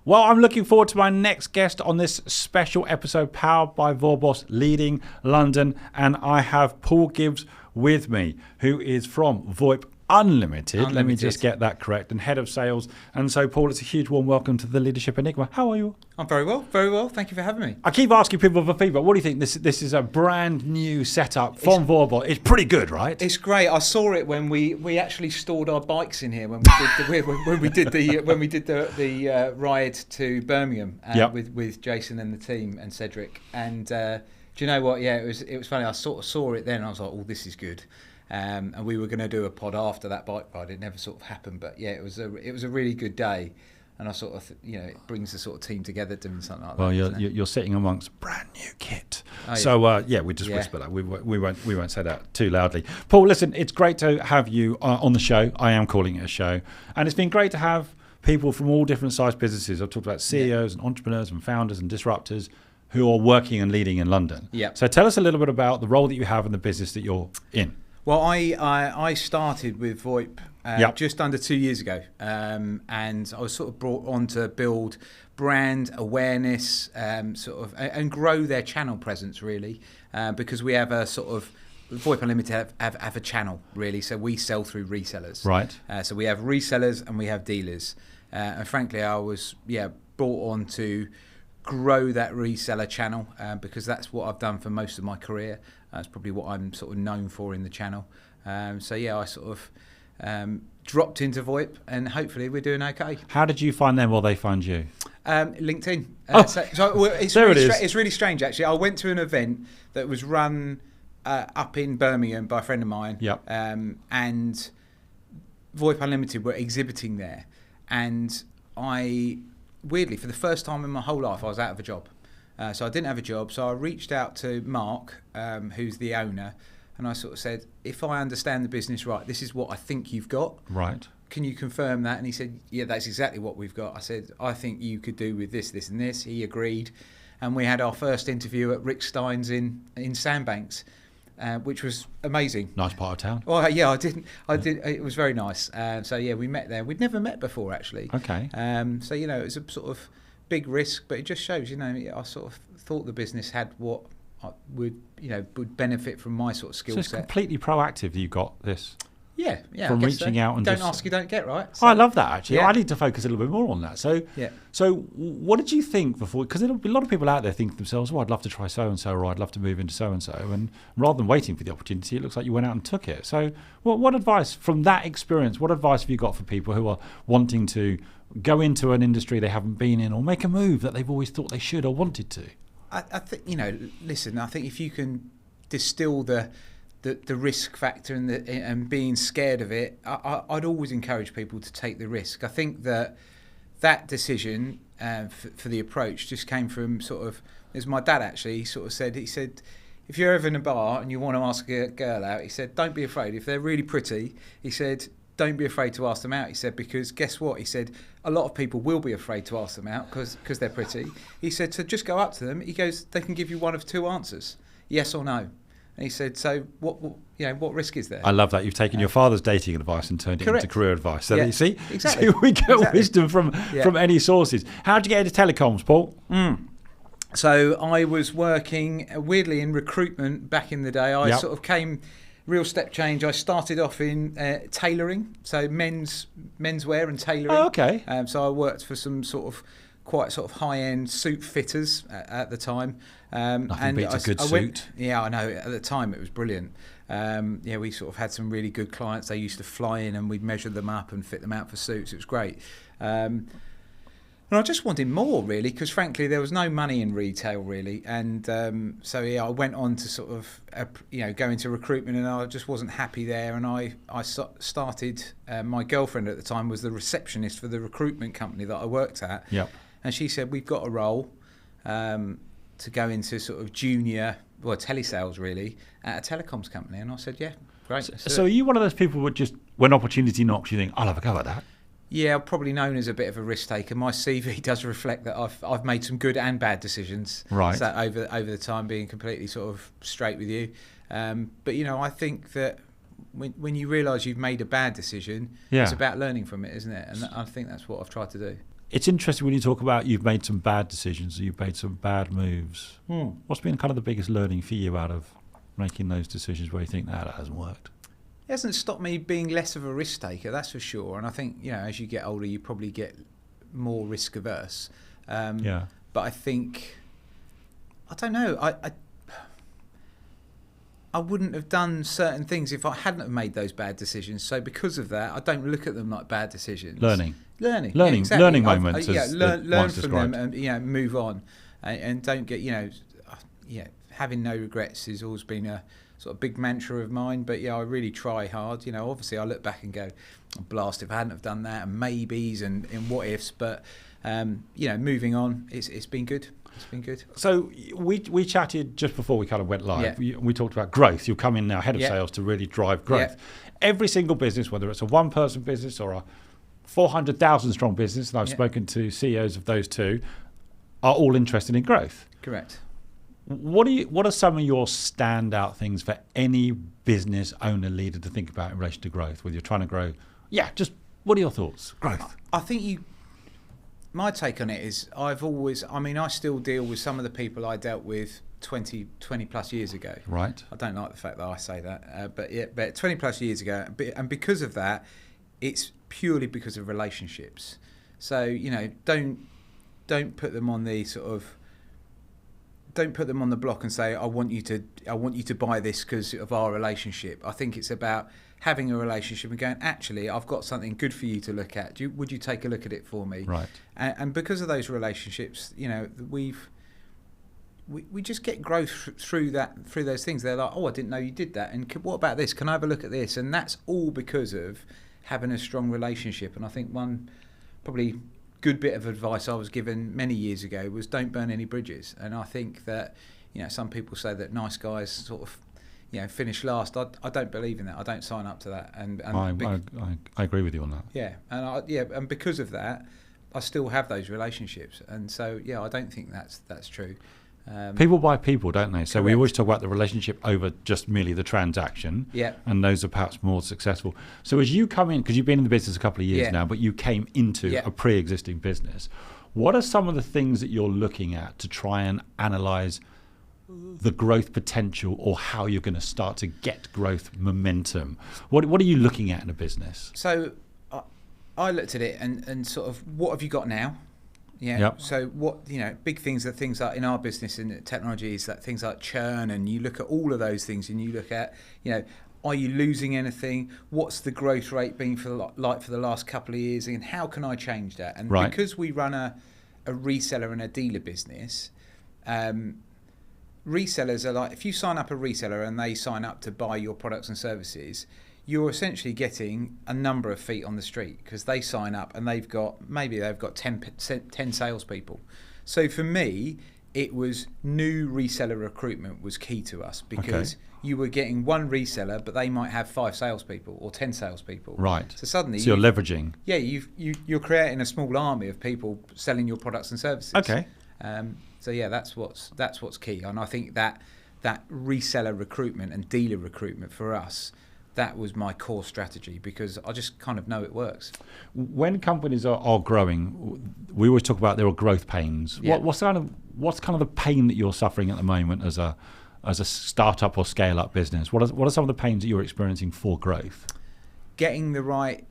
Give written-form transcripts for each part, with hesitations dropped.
Well, I'm looking forward to my next guest on this special episode powered by Vorboss, leading London. And I have Paul Gibbs with me, who is from Voip Unlimited. Let me just get that correct, and head of sales. And so, Paul, it's a huge warm welcome to the Leadership Enigma. How are you? I'm very well, very well. Thank you for having me. I keep asking people for feedback. What do you think? This is a brand new setup from Vorboss. It's pretty good, right? It's great. I saw it when we actually stored our bikes in here when we did the ride to Birmingham with Jason and the team and Cedric. And do you know what? Yeah, it was funny. I sort of saw it then. And I was like, oh, this is good. And we were going to do a pod after that bike ride. It never sort of happened, but yeah, it was a really good day, and I sort of it brings the sort of team together doing something like that. Well, you're sitting amongst brand new kit, we just whisper that. We won't say that too loudly. Paul, listen, it's great to have you on the show. I am calling it a show, and it's been great to have people from all different size businesses. I've talked about CEOs and entrepreneurs and founders and disruptors who are working and leading in London. Yeah. So tell us a little bit about the role that you have in the business that you're in. Well, I started with Voip just under 2 years ago, and I was sort of brought on to build brand awareness, and grow their channel presence really, because we have a sort of Voip Unlimited have a channel really, so we sell through resellers. Right. So we have resellers and we have dealers, and frankly, I was brought on to grow that reseller channel because that's what I've done for most of my career. That's probably what I'm sort of known for in the channel. I sort of dropped into Voip, and hopefully we're doing okay. How did you find them, or they find you? LinkedIn. It's really strange actually. I went to an event that was run up in Birmingham by a friend of mine. Yep. And Voip Unlimited were exhibiting there, and weirdly, for the first time in my whole life, I was out of a job. So I didn't have a job, so I reached out to Mark, who's the owner, and I sort of said, if I understand the business right, this is what I think you've got. Right. Can you confirm that? And he said, yeah, that's exactly what we've got. I said, I think you could do with this, this and this. He agreed. And we had our first interview at Rick Stein's in Sandbanks, which was amazing. Nice part of town. Oh yeah, I did. It was very nice. We met there. We'd never met before actually. Okay. It was a sort of big risk, but it just shows. I sort of thought the business had what would benefit from my sort of skill set. So it's completely proactive that you got this. Yeah. From reaching out and don't ask, you don't get, right? So, I love that actually. Yeah. I need to focus a little bit more on that. So, yeah. So what did you think before? Because there'll be a lot of people out there think to themselves, "Oh, I'd love to try so and so, or I'd love to move into so and so." And rather than waiting for the opportunity, it looks like you went out and took it. So, what advice from that experience? What advice have you got for people who are wanting to go into an industry they haven't been in, or make a move that they've always thought they should or wanted to? I think listen. I think if you can distill the risk factor and being scared of it, I'd always encourage people to take the risk. I think that decision for the approach just came from sort of, as my dad actually he said, if you're ever in a bar and you want to ask a girl out, he said, don't be afraid. If they're really pretty, he said, don't be afraid to ask them out. He said, because guess what? He said, a lot of people will be afraid to ask them out because they're pretty. He said, so just go up to them. He goes, they can give you one of two answers, yes or no. And he said, so what risk is there? I love that. You've taken your father's dating advice and turned it into career advice. So you see? Exactly. So we get wisdom from any sources. How did you get into telecoms, Paul? So I was working, weirdly, in recruitment back in the day. I sort of came, real step change. I started off in tailoring, so menswear and tailoring. Oh, okay. So I worked for some sort of quite sort of high-end suit fitters at the time. Nothing beats a good suit. Yeah, I know. At the time, it was brilliant. We sort of had some really good clients. They used to fly in and we'd measure them up and fit them out for suits. It was great. And I just wanted more, really, because frankly, there was no money in retail, really. And I went on to sort of, go into recruitment, and I just wasn't happy there. And I started, my girlfriend at the time was the receptionist for the recruitment company that I worked at. Yep. And she said, we've got a role to go into sort of junior, telesales, really, at a telecoms company. And I said, yeah, great. So are you one of those people who just, when opportunity knocks, you think, I'll have a go at that? Yeah, I'm probably known as a bit of a risk taker. My CV does reflect that I've made some good and bad decisions. Right. So over the time, being completely sort of straight with you. But I think that when you realise you've made a bad decision, it's about learning from it, isn't it? And I think that's what I've tried to do. It's interesting when you talk about you've made some bad decisions, you've made some bad moves. What's been kind of the biggest learning for you out of making those decisions where you think that hasn't worked? It hasn't stopped me being less of a risk taker, that's for sure. And I think, as you get older, you probably get more risk averse. But I think, I don't know, I wouldn't have done certain things if I hadn't have made those bad decisions. So because of that, I don't look at them like bad decisions. Learning Exactly. moments. Learn from them and move on, and don't get having no regrets has always been a sort of big mantra of mine. But I really try hard. Obviously I look back and go, blast if I hadn't have done that, and maybes and what ifs. But moving on, it's been good. It's been good. So we chatted just before we kind of went live. Yeah. We talked about growth. You'll come in now, head of sales, to really drive growth. Yeah. Every single business, whether it's a one-person business or a 400,000 strong business, and I've spoken to CEOs of those two, are all interested in growth. Correct. What are some of your standout things for any business owner leader to think about in relation to growth? Whether you're trying to grow, just what are your thoughts? Growth. I think my take on it is I still deal with some of the people I dealt with 20 plus years ago. Right. I don't like the fact that I say that, but 20 plus years ago, and because of that, it's purely because of relationships. So don't put them on the sort of. Don't put them on the block and say, I want you to buy this because of our relationship. I think it's about having a relationship and going, actually, I've got something good for you to look at. Would you take a look at it for me? Right. And because of those relationships, we just get growth through those things. They're like, oh, I didn't know you did that. And what about this? Can I have a look at this? And that's all because of having a strong relationship. And I think one probably good bit of advice I was given many years ago was don't burn any bridges. And I think that some people say that nice guys sort of finish last. I don't believe in that. I don't sign up to that. And I agree with you on that. Yeah, and because of that, I still have those relationships. And so I don't think that's true. People buy people, don't they? So correct. We always talk about the relationship over just merely the transaction. Yeah. And those are perhaps more successful. So as you come in, because you've been in the business a couple of years now, but you came into a pre-existing business, what are some of the things that you're looking at to try and analyse the growth potential or how you're going to start to get growth momentum? What are you looking at in a business? So I looked at it and sort of, what have you got now? Yeah. Yep. So what big things are things like in our business in technology is that things like churn, and you look at all of those things and you look at are you losing anything? What's the growth rate been for the last couple of years, and how can I change that? And because we run a reseller and a dealer business, resellers are like, if you sign up a reseller and they sign up to buy your products and services, you're essentially getting a number of feet on the street because they sign up and they've got 10 salespeople. So for me, it was new reseller recruitment was key to us because you were getting one reseller, but they might have 5 salespeople or 10 salespeople. Right. So suddenly, you're leveraging. Yeah, you're creating a small army of people selling your products and services. Okay. So that's what's key, and I think that reseller recruitment and dealer recruitment for us. That was my core strategy because I just kind of know it works. When companies are growing, we always talk about there are growth pains. Yeah. What's kind of the pain that you're suffering at the moment as a startup or scale up business? What are some of the pains that you're experiencing for growth? Getting the right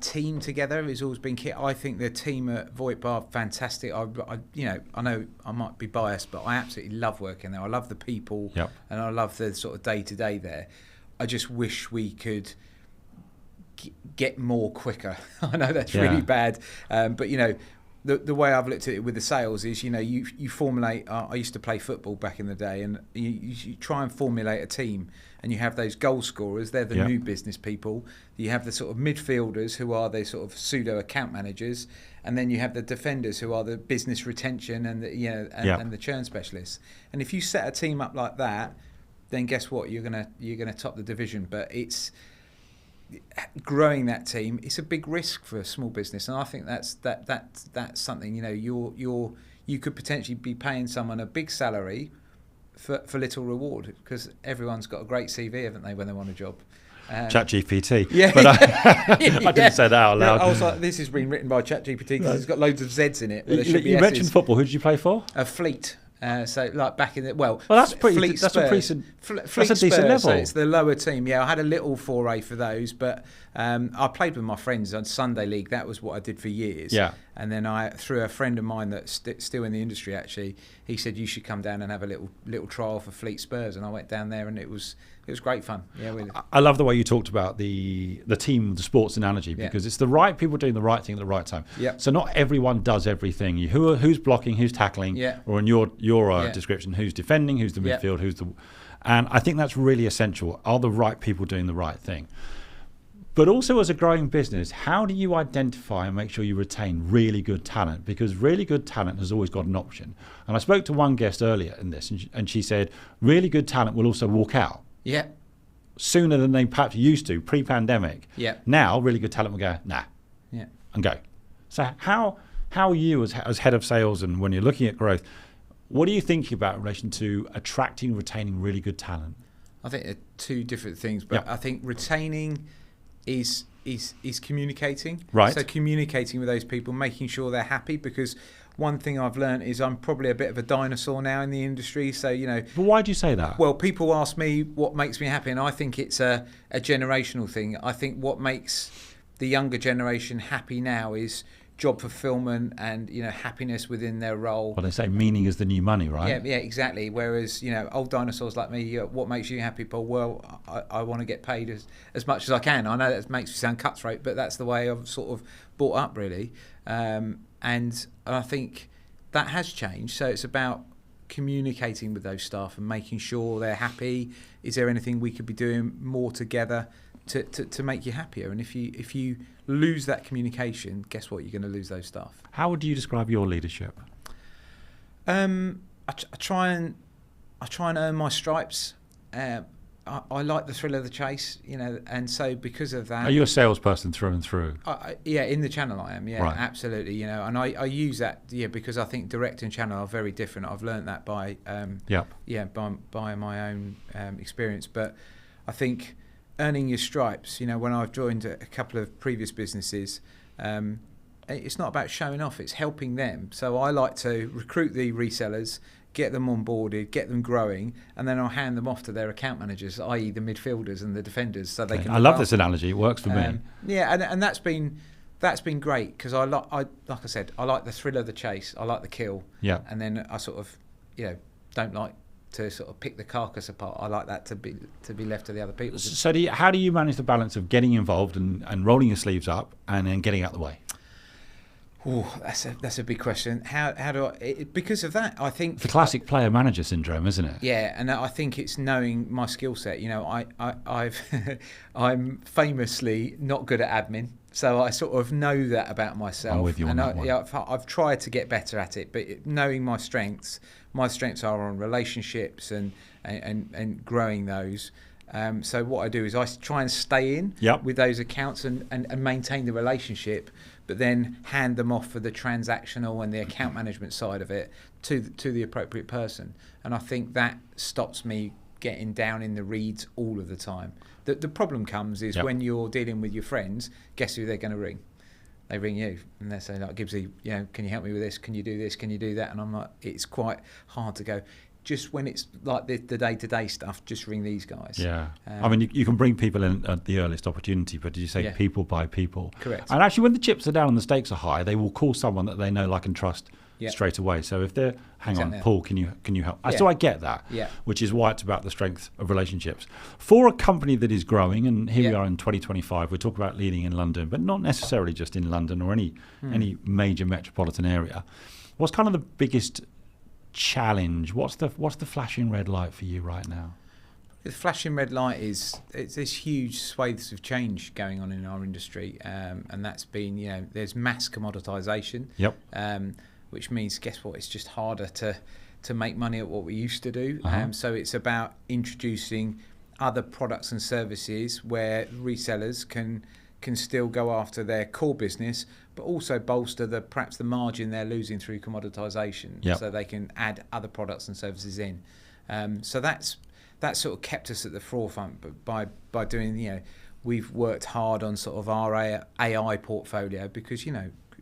team together has always been key. I think the team at Voip are fantastic. I know I might be biased, but I absolutely love working there. I love the people, and I love the sort of day-to-day there. I just wish we could get more quicker. I know that's really bad, but the way I've looked at it with the sales is, you formulate. I used to play football back in the day, and you try and formulate a team, and you have those goal scorers. They're the new business people. You have the sort of midfielders who are the sort of pseudo account managers, and then you have the defenders who are the business retention and and the churn specialists. And if you set a team up like that, then guess what? You're gonna top the division. But it's growing that team. It's a big risk for a small business, and I think that's something. You could potentially be paying someone a big salary for little reward because everyone's got a great CV, haven't they, when they want a job? ChatGPT. Yeah. But I didn't say that out loud. No, I was like, this has been written by ChatGPT because it's got loads of Zs in it. You mentioned football. Who did you play for? Fleet. So like back in the that's pretty. Fleet That's Spurs. That's a decent level. So it's the lower team. Yeah, I had a little foray for those, but I played with my friends on Sunday League. That was what I did for years. Yeah. And then through a friend of mine that's still in the industry, actually, he said you should come down and have a little trial for Fleet Spurs, and I went down there, and it was great fun. Yeah, really. I love the way you talked about the team, the sports analogy, because it's the right people doing the right thing at the right time. Yeah. So not everyone does everything. Who's blocking, who's tackling, or in your description, who's defending, who's the midfield, who's the. And I think that's really essential. Are the right people doing the right thing? But also, as a growing business, how do you identify and make sure you retain really good talent? Because really good talent has always got an option. And I spoke to one guest earlier in this, and she said, really good talent will also walk out. Yeah. Sooner than they perhaps used to pre-pandemic. Yeah. Now, really good talent will go, nah. Yeah. And go. So how are you as head of sales, and when you're looking at growth, what are you thinking about in relation to attracting, retaining really good talent? I think they're two different things, but I think retaining is communicating. Right. So communicating with those people, making sure they're happy, because one thing I've learned is I'm probably a bit of a dinosaur now in the industry. So, But why do you say that? Well, people ask me what makes me happy, and I think it's a generational thing. I think what makes the younger generation happy now is job fulfillment and happiness within their role. Well, they say meaning is the new money, right? Yeah, exactly. Whereas old dinosaurs like me, what makes you happy, Paul? Well, I want to get paid as much as I can. I know that makes me sound cutthroat, but that's the way I've sort of brought up, really. And I think that has changed. So it's about communicating with those staff and making sure they're happy. Is there anything we could be doing more together to make you happier? And if you lose that communication, guess what? You're going to lose those staff. How would you describe your leadership? I try and earn my stripes. I like the thrill of the chase, and so because of that. Are you a salesperson through and through? Yeah, in the channel I am. Yeah, right. Absolutely. And I use that because I think direct and channel are very different. I've learned that by by my own experience. But I think earning your stripes. When I've joined a couple of previous businesses, it's not about showing off. It's helping them. So I like to recruit the resellers, get them onboarded, get them growing, and then I'll hand them off to their account managers, i.e. the midfielders and the defenders, so they can. I love this analogy. It works for me. Yeah, and that's been great, because I like I said, I like the thrill of the chase. I like the kill. Yeah. And then I sort of don't like to sort of pick the carcass apart. I like that to be left to the other people. So how do you manage the balance of getting involved and rolling your sleeves up and then getting out of the way? Oh, that's a big question. How do I? Because of that, I think it's the classic player manager syndrome, isn't it? Yeah, and I think it's knowing my skill set. I'm famously not good at admin, so I sort of know that about myself. I'm with you on that one. Yeah, I've tried to get better at it, but knowing my strengths are on relationships and growing those. So what I do is I try and stay in with those accounts and maintain the relationship, but then hand them off for the transactional and the account management side of it to the appropriate person. And I think that stops me getting down in the reeds all of the time. The problem comes is when you're dealing with your friends, guess who they're going to ring? They ring you and they say, like, Gibbsy, can you help me with this? Can you do this? Can you do that? And I'm like, it's quite hard to go. Just when it's like the day-to-day stuff, just ring these guys. Yeah. I mean, you can bring people in at the earliest opportunity, but did you say people by people? Correct. And actually, when the chips are down and the stakes are high, they will call someone that they know, like, and trust straight away. So if they're, hang on, Paul, can you help? So I get that, which is why it's about the strength of relationships. For a company that is growing, and here we are in 2025, we talk about leading in London, but not necessarily just in London or any major metropolitan area. What's kind of the biggest challenge? What's the flashing red light for you right now? The flashing red light it's this huge swathes of change going on in our industry, and that's been there's mass commoditisation. Which means, guess what? It's just harder to make money at what we used to do. So it's about introducing other products and services where resellers can still go after their core business, but also bolster perhaps the margin they're losing through commoditisation, so they can add other products and services in. So that's that sort of kept us at the forefront. But by doing, we've worked hard on sort of our AI portfolio, because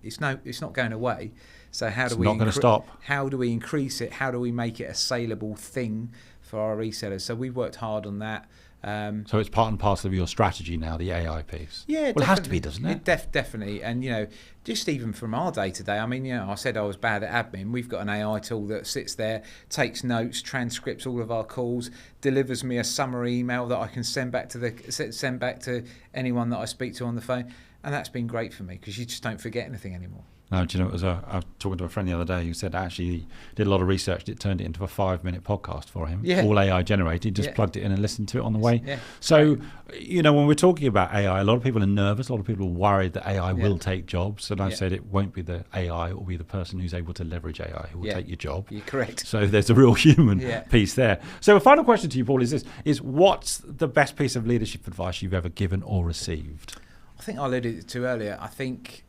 it's not going away. So how do we not going to stop? How do we increase it? How do we make it a saleable thing for our resellers? So we've worked hard on that. So it's part and parcel of your strategy now, the AI piece. Yeah, well, it has to be, doesn't it? Definitely. And just even from our day to day, I mean, I said I was bad at admin. We've got an AI tool that sits there, takes notes, transcripts all of our calls, delivers me a summary email that I can send back to anyone that I speak to on the phone, and that's been great for me, because you just don't forget anything anymore. No, do you know, I was talking to a friend the other day who said actually he did a lot of research. It turned it into a 5-minute podcast for him, all AI generated. Just plugged it in and listened to it on the way. Yeah. So, when we're talking about AI, a lot of people are nervous. A lot of people are worried that AI will take jobs. And I said it won't be the AI, it will be the person who's able to leverage AI who will take your job. You're correct. So there's a real human piece there. So a final question to you, Paul, is this: what's the best piece of leadership advice you've ever given or received? I think I alluded to earlier. I think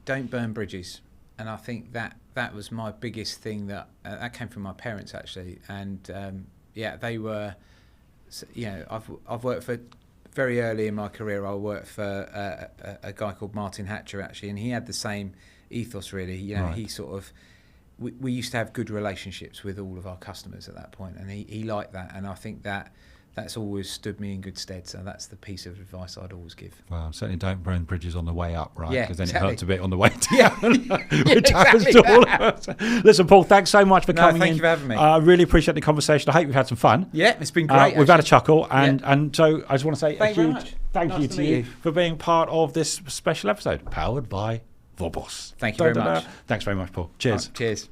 don't burn bridges, and I think that was my biggest thing. That came from my parents, actually, and they were. I've worked for, very early in my career, I worked for a guy called Martin Hatcher, actually, and he had the same ethos, really. He sort of. We used to have good relationships with all of our customers at that point, and he liked that, and I think that's always stood me in good stead. So that's the piece of advice I'd always give. Well, certainly don't burn bridges on the way up, right? Yeah, because then exactly. it hurts a bit on the way down, which happens to all of us. Listen, Paul, thanks so much for coming in. Thank you for having me. I really appreciate the conversation. I hope we've had some fun. Yeah, it's been great. We've had a chuckle, and so I just want to say a huge thank you to you for being part of this special episode, powered by Vorboss. Thank you very much. Thanks very much, Paul. Cheers. Cheers.